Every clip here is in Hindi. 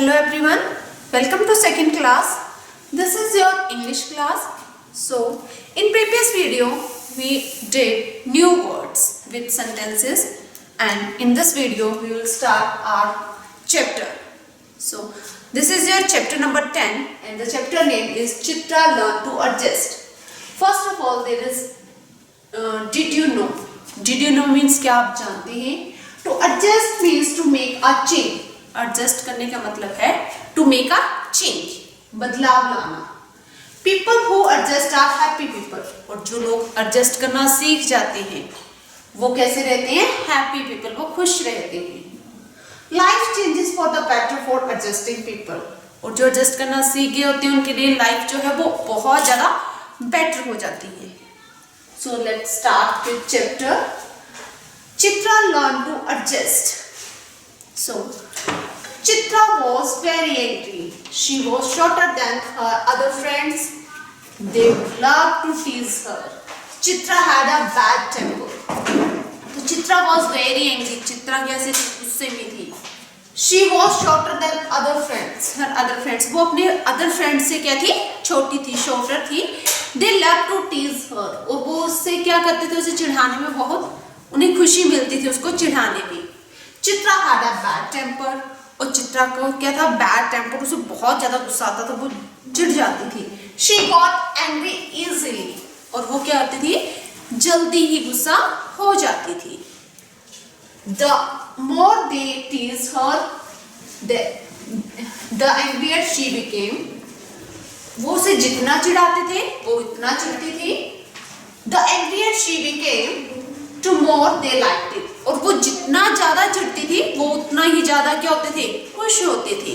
Hello everyone, welcome to second class. This is your English class. So, in previous video we did new words with sentences, and in this video we will start our chapter. So, this is your chapter number 10 and the chapter name is Chitra Learn to Adjust. First of all, there is did you know? Did you know means क्या आप जानते हैं? To adjust means to make a change. Adjust करने का मतलब है टू मेक अ चेंज, बदलाव लाना. People who adjust are happy people. और जो लोग एडजस्ट करना सीख जाते हैं वो कैसे रहते हैं? हैप्पी पीपल, वो खुश रहते हैं. Life changes for the better for adjusting people. और जो एडजस्ट करना सीख गए होते हैं उनके लिए लाइफ जो है वो बहुत ज्यादा बेटर हो जाती है. So let's start with chapter Chitra learn to adjust. So, Chitra was very angry. She was shorter than her other friends. They loved to tease her. Chitra had a bad temper. So, Chitra was very angry. Chitra कैसे गुस्से में थी. She was shorter than other friends. Her other friends. वो अपने other friends से क्या थी? छोटी थी, shorter थी. They loved to tease her. और वो उससे क्या करते थे? उसे चिढ़ाने में बहुत उन्हें खुशी मिलती थी, उसको चिढ़ाने में. Chitra had a bad temper. और चित्रा को क्या था? Bad temper. उसे बहुत ज्यादा गुस्सा आता था, वो चिढ़ जाती थी. She got angry easily. और वो क्या करती थी? जल्दी ही गुस्सा हो जाती थी. The more they teased her, the angrier she became. वो उसे जितना चिढ़ाते थे वो इतना चिढ़ती थी. The angrier she became, to more they liked it. और वो जितना ज्यादा चिढ़ती थी वो उतना ही ज्यादा क्या होते थे? खुश होते थे.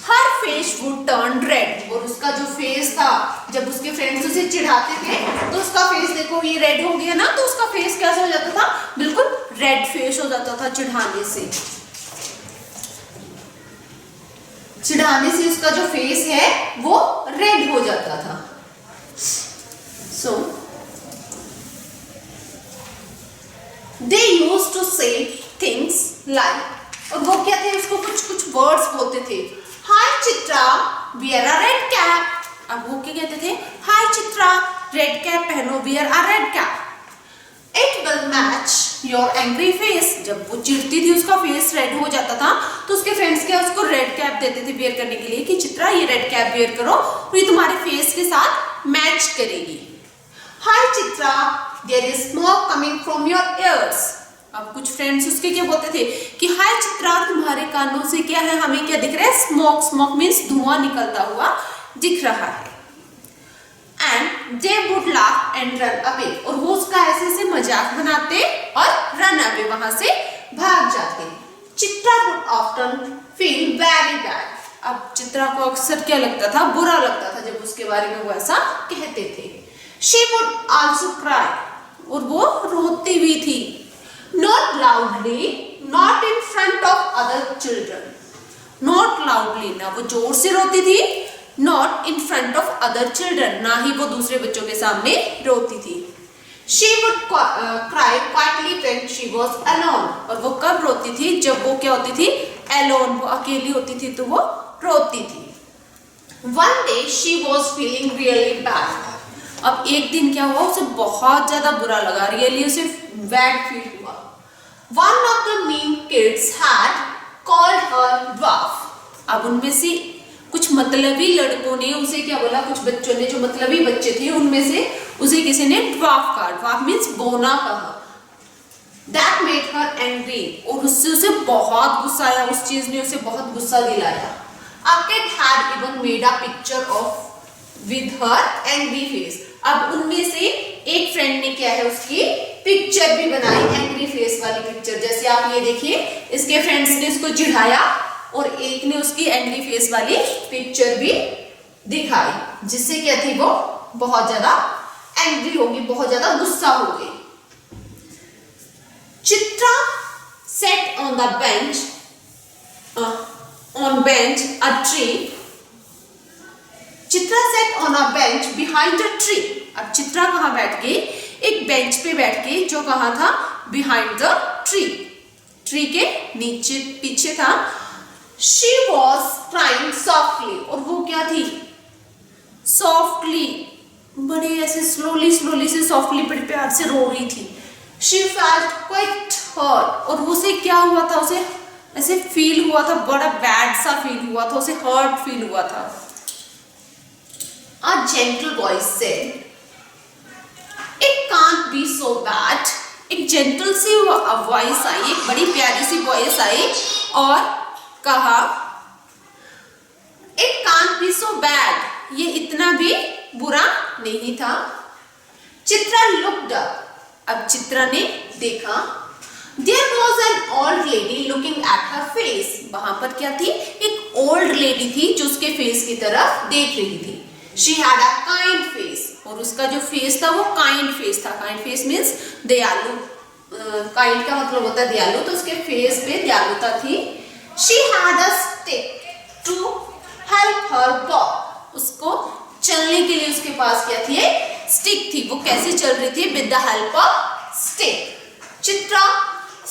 Her face would turn red. और उसका जो फेस था, जब उसके फ्रेंड्स उसे चिढ़ाते थे तो उसका फेस देखो ये रेड हो गया ना, तो उसका फेस कैसा हो जाता था? बिल्कुल रेड फेस हो जाता था चिढ़ाने से. चिढ़ाने से उसका जो फेस है वो रेड हो जाता था. So they used to say things like, और वो क्या थे? उसको कुछ वर्ड्स बोलते थे. Hi Chitra, wear a red cap. अब वो क्या कहते थे? Hi चित्रा, red cap पहनो, wear a red cap. It will match your angry face. जब वो चिढ़ती थी उसका फेस रेड हो जाता था तो उसके फ्रेंड्स क्या उसको रेड कैप देते थे वेयर करने के लिए कि चित्रा ये रेड कैप वेयर करो और ये तुम्हारे फेस के साथ मैच करेगी. Hi Chitra, there is smoke coming from your ears. अब कुछ फ्रेंड्स उसके क्या बोलते थे कि हाय चित्रा, तुम्हारे कानों से क्या है? हमें क्या दिख रहा है? स्मोक. स्मोक मीन्स धुआं निकलता हुआ दिख रहा है. And they would laugh and run away. और वो उसका ऐसे ऐसे मजाक बनाते और रन अवे, वहां से भाग जाते. Chitra would often feel very bad. अब चित्रा को अक्सर क्या लगता था? बुरा लगता था जब उसके बारे में वो ऐसा कहते थे. She would also cry. और वो रोती भी थी. Not loudly, not in front of other children. Not loudly, ना वो जोर से रोती थी. Not in front of other children, ना ही वो दूसरे बच्चों के सामने रोती थी. She would cry quietly when she was alone. और वो कब रोती थी? जब वो क्या होती थी? Alone, वो अकेली होती थी तो वो रोती थी. One day she was feeling really bad. अब एक दिन क्या हुआ? उसे बहुत ज्यादा बुरा लगा. रियली उसे बैड फील हुआ. One of the mean kids had called her dwarf. अब उनमें से कुछ मतलबी लड़कों ने उसे क्या बोला? कुछ बच्चों ने, जो मतलबी बच्चे थे उनमें से उसे किसी ने ड्वार्फ कहा. ड्वार्फ मीन्स बोना कहा. That made her angry. और उससे उसे बहुत गुस्सा आया. उस चीज ने उसे बहुत गुस्सा दिलाया. A kid had even made a picture of with her angry face. अब उनमें से एक फ्रेंड ने क्या है? उसकी पिक्चर भी बनाई, एंग्री फेस वाली पिक्चर. जैसे आप ये देखिए, इसके फ्रेंड्स ने इसको चिढ़ाया और एक ने उसकी एंग्री फेस वाली पिक्चर भी दिखाई, जिससे क्या थी? वो बहुत ज्यादा एंग्री होगी, बहुत ज्यादा गुस्सा हो गई. Chitra set on the bench a tree. Chitra set on a bench behind a tree. अब चित्रा कहाँ बैठ गई? एक बेंच पे बैठ के, जो कहाँ था? Behind the tree. ट्री के नीचे पीछे था. She was crying softly. और वो क्या थी? Softly, बड़े ऐसे स्लोली से सॉफ्टली बड़े प्यार से रो रही थी. She felt quite hurt. और उसे क्या हुआ था? उसे ऐसे फील हुआ था, बड़ा बैड सा फील हुआ था, उसे हर्ट फील हुआ था. A gentle voice said, "It can't be so bad." एक जेंटल सी वॉइस आई, एक बड़ी प्यारी सी वॉइस आई और कहा, "It can't be so bad." ये इतना भी बुरा नहीं था. Chitra looked up. अब चित्रा ने देखा. There was an old lady looking at her face. वहां पर क्या थी? एक ओल्ड लेडी थी जो उसके फेस की तरफ देख रही थी. She had a kind face. और उसका जो फेस था वो काइंड फेस था. काइंड फेस मीन्स दयालु. काइंड का मतलब होता है दयालु, तो उसके फेस पे दयालुता थी. She had a stick to help her walk. उसको चलने के लिए उसके पास क्या थी? स्टिक थी. वो कैसे चल रही थी? With the help of stick. Chitra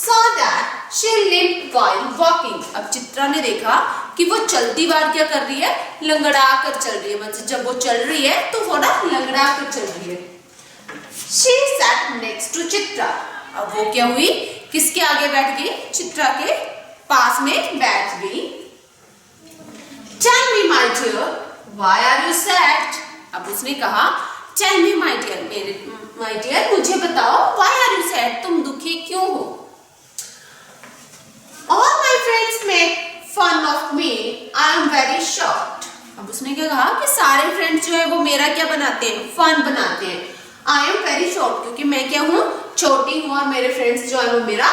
saw that she limped while walking. अब चित्रा ने देखा कि वो चलती बार क्या कर रही है? लंगड़ा कर चल रही है. मतलब जब वो चल रही है तो थोड़ा लंगड़ा कर चल रही है. She sat next to Chitra. अब वो क्या हुई? किसके आगे बैठ गई? चित्रा के पास में बैठ गई. Tell me my dear, why are you sad? अब उसने कहा, Tell me my dear, my dear, मुझे बताओ, why are you sad? तुम दुखी क्यों हो? All my friends make fun of me. I am very short. अब उसने क्या कहा कि सारे फ्रेंड्स जो है वो मेरा क्या बनाते हैं? फन बनाते हैं. I am very short, क्योंकि मैं क्या हूँ? छोटी हूँ और मेरे फ्रेंड्स जो है वो मेरा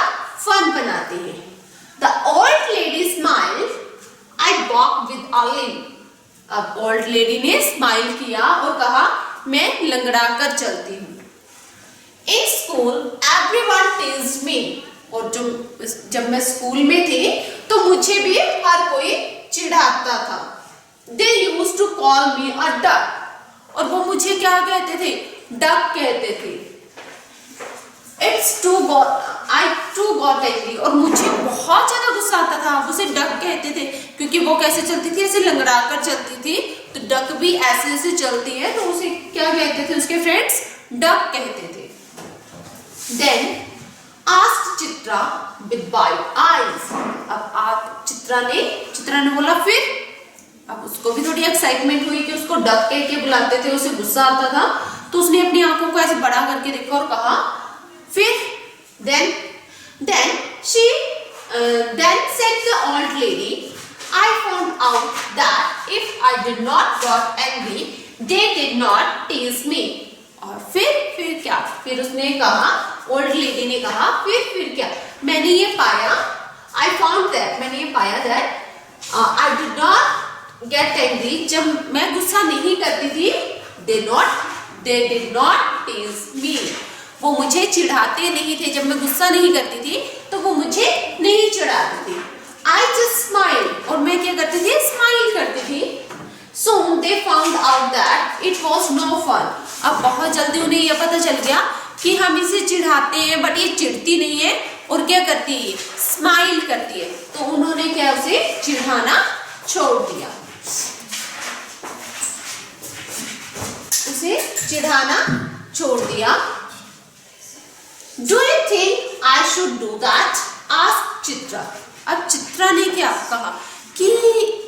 फन बनाते हैं. The old lady smiled. I walk with a limp. अब ओल्ड लेडी ने स्माइल किया और कहा, मैं लंगड़ा कर चलती हूँ. In school, everyone teased me. और जब मैं स्कूल में थी तो मुझे भी हर कोई चिढ़ाता था. They used to call me a duck. और वो मुझे क्या कहते थे? डक कहते थे. I too got angry. और मुझे बहुत ज्यादा गुस्सा आता था. आप उसे डक कहते थे क्योंकि वो कैसे चलती थी? ऐसे लंगड़ा कर चलती थी. तो डक भी ऐसे ऐसे चलती है, तो उसे क्या कहते थे उसके फ्रेंड्स? डक कहते थे. Then asked Chitra with wide eyes. अब चित्रा ने बोला फिर. अब उसको भी थोड़ी एक्साइटमेंट हुई कि उसको डक कह के बुलाते थे, उसे गुस्सा आता था. तो उसने अपनी आंखों को ऐसे बड़ा करके देखा और कहा फिर. Then said the old lady, I found out that if I did not got angry, they did not tease me. और फिर क्या? फिर उसने कहा, ओल्ड लेडी ने कहा फिर क्या? मैंने ये पाया that I did not get angry. जब मैं गुस्सा नहीं करती थी, they did not tease me. वो मुझे चिढ़ाते नहीं थे. जब मैं गुस्सा नहीं करती थी तो वो मुझे नहीं चिढ़ाते थे. I just smiled. और मैं क्या करती थी? स्माइल करती थी. Soon they found out that it was no fun. अब बहुत जल्दी उन्हें यह पता चल गया कि हम इसे चिढ़ाते हैं, बट ये चिढ़ती नहीं है और क्या करती है? स्माइल करती है. तो उन्होंने क्या उसे चिढ़ाना छोड़ दिया. उसे चिढ़ाना छोड़ दिया. Do you think I should do that? Asked Chitra. अब चित्रा ने क्या कहा कि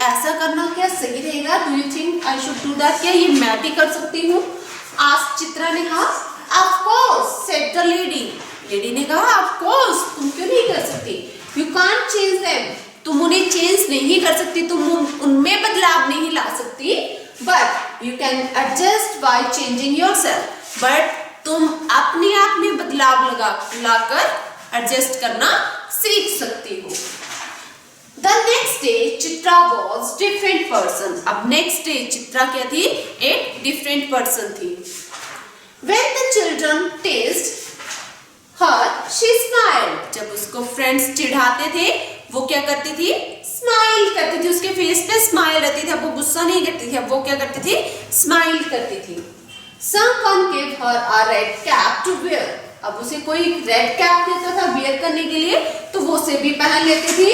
ऐसा करना क्या सही रहेगा? Do you think I should do that? क्या ये मैं भी कर सकती हूँ? Asked चित्रा ने कहा. Of course, said the lady. Lady ने कहा of course, तुम क्यों नहीं कर सकती? You can't change them. तुम उन्हें चेंज नहीं कर सकती, तुम उनमें बदलाव नहीं ला सकती. But you can adjust by changing yourself. But तुम अपने आप में बदलाव लाकर एडजस्ट करना सीख सकती हो. The next day Chitra was different person. अब next day चित्रा क्या थी? एक different person थी. When the children teased her, she smiled. जब उसको friends चिढ़ाते थे, वो क्या करती थी? स्माइल करती थी. उसके फेस पे स्माइल रहती थी. अब वो गुस्सा नहीं करती थी. अब वो क्या करती थी? स्माइल करती थी. Someone gave her a red cap to wear. अब उसे कोई रेड कैप देता था वेयर करने के लिए, तो वो उसे भी पहन लेती थी.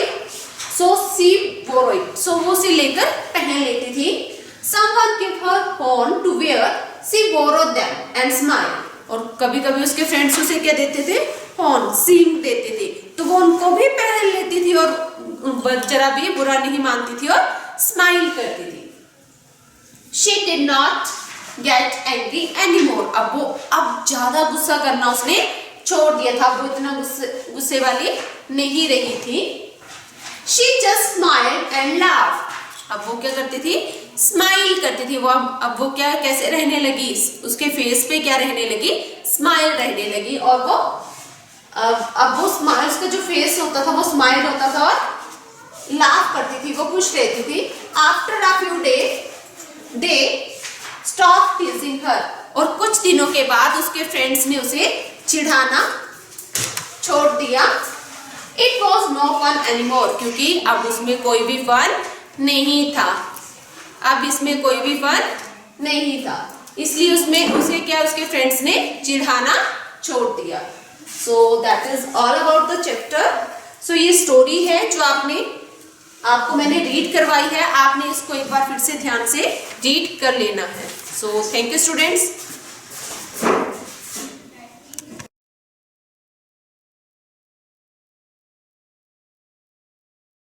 सो सी बोरो इट, सो वो उसे लेकर पहन लेती थी। Someone gave her horn to wear, she borrowed them and smiled. और कभी कभी उसके फ्रेंड्स उसे क्या देते थे, हॉर्न, सींग देते थे, तो वो उनको भी पहन लेती थी और जरा भी बुरा नहीं मानती थी और स्माइल करती थी। She did not get angry anymore. अब ज्यादा गुस्सा करना उसने छोड़ दिया था, वो इतना गुस्से वाली नहीं रही थी। She just smiled and laughed. अब वो क्या करती थी, स्माइल करती थी। वो अब वो क्या कैसे रहने लगी, उसके फेस पे क्या रहने लगी, स्माइल रहने लगी। और वो अब वो स्माइल, उसका जो फेस होता था वो स्माइल होता था और लाफ करती थी, वो खुश रहती थी। After a few days they stop teasing her, और कुछ दिनों के बाद उसके फ्रेंड्स ने उसे चिढ़ाना छोड़ दिया। It was no fun anymore, क्योंकि अब उसमें कोई भी फन नहीं था, अब इसमें कोई भी फन नहीं था, इसलिए उसमें उसे क्या उसके फ्रेंड्स ने चिढ़ाना छोड़ दिया। So that is all about the chapter. So ये स्टोरी है जो आपको मैंने रीड करवाई है, आपने इसको एक बार फिर से ध्यान से रीड कर लेना है। So thank you students.